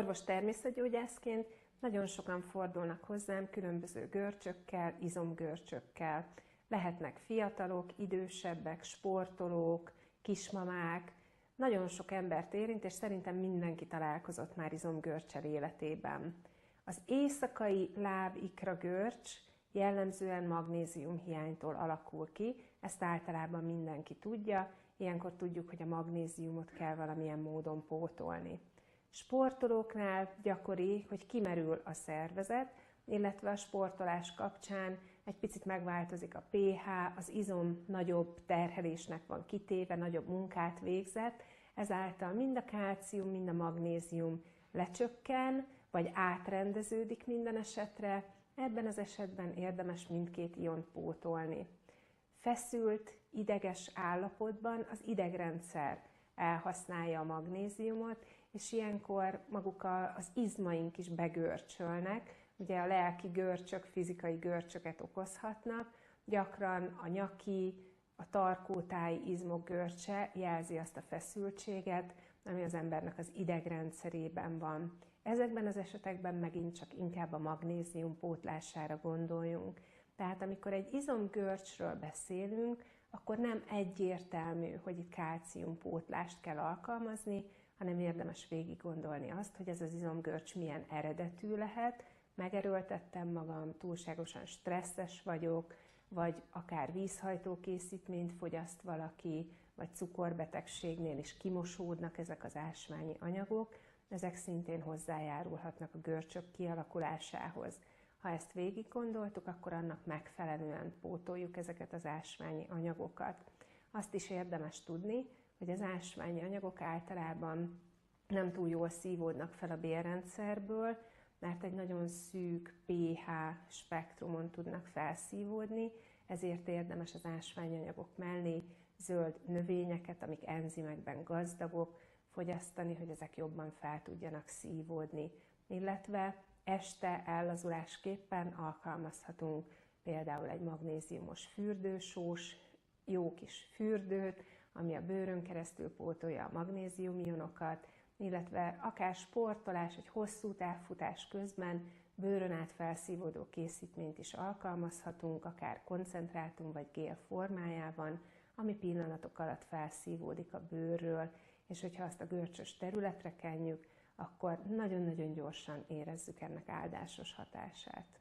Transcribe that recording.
Orvos természetgyógyászként nagyon sokan fordulnak hozzám különböző görcsökkel, izomgörcsökkel. Lehetnek fiatalok, idősebbek, sportolók, kismamák. Nagyon sok embert érint, és szerintem mindenki találkozott már izomgörccsel életében. Az éjszakai láb-ikra görcs jellemzően magnéziumhiánytól alakul ki, ezt általában mindenki tudja, ilyenkor tudjuk, hogy a magnéziumot kell valamilyen módon pótolni. Sportolóknál gyakori, hogy kimerül a szervezet, illetve a sportolás kapcsán egy picit megváltozik a pH, az izom nagyobb terhelésnek van kitéve, nagyobb munkát végzett, ezáltal mind a kálcium, mind a magnézium lecsökken, vagy átrendeződik minden esetre, ebben az esetben érdemes mindkét iont pótolni. Feszült, ideges állapotban az idegrendszer elhasználja a magnéziumot, és ilyenkor maguk az izmaink is begörcsölnek. Ugye a lelki görcsök fizikai görcsöket okozhatnak, gyakran a nyaki, a tarkótáji izmok görcse jelzi azt a feszültséget, ami az embernek az idegrendszerében van. Ezekben az esetekben megint csak inkább a magnézium pótlására gondoljunk. Tehát amikor egy izomgörcsről beszélünk, akkor nem egyértelmű, hogy itt kálciumpótlást kell alkalmazni, hanem érdemes végig gondolni azt, hogy ez az izomgörcs milyen eredetű lehet, megerőltettem magam, túlságosan stresszes vagyok, vagy akár vízhajtókészítményt fogyaszt valaki, vagy cukorbetegségnél is kimosódnak ezek az ásványi anyagok, ezek szintén hozzájárulhatnak a görcsök kialakulásához. Ha ezt végig gondoltuk, akkor annak megfelelően pótoljuk ezeket az ásványi anyagokat. Azt is érdemes tudni, hogy az ásványi anyagok általában nem túl jól szívódnak fel a bélrendszerből, mert egy nagyon szűk pH spektrumon tudnak felszívódni, ezért érdemes az ásványi anyagok mellé zöld növényeket, amik enzimekben gazdagok, fogyasztani, hogy ezek jobban fel tudjanak szívódni. Illetve este ellazulásképpen alkalmazhatunk például egy magnéziumos fürdősós, jó kis fürdőt, ami a bőrön keresztül pótolja a magnéziumionokat, illetve akár sportolás, egy hosszú távfutás közben bőrön át felszívódó készítményt is alkalmazhatunk, akár koncentrátum vagy gél formájában, ami pillanatok alatt felszívódik a bőrről, és hogyha azt a görcsös területre kenjük, akkor nagyon-nagyon gyorsan érezzük ennek áldásos hatását.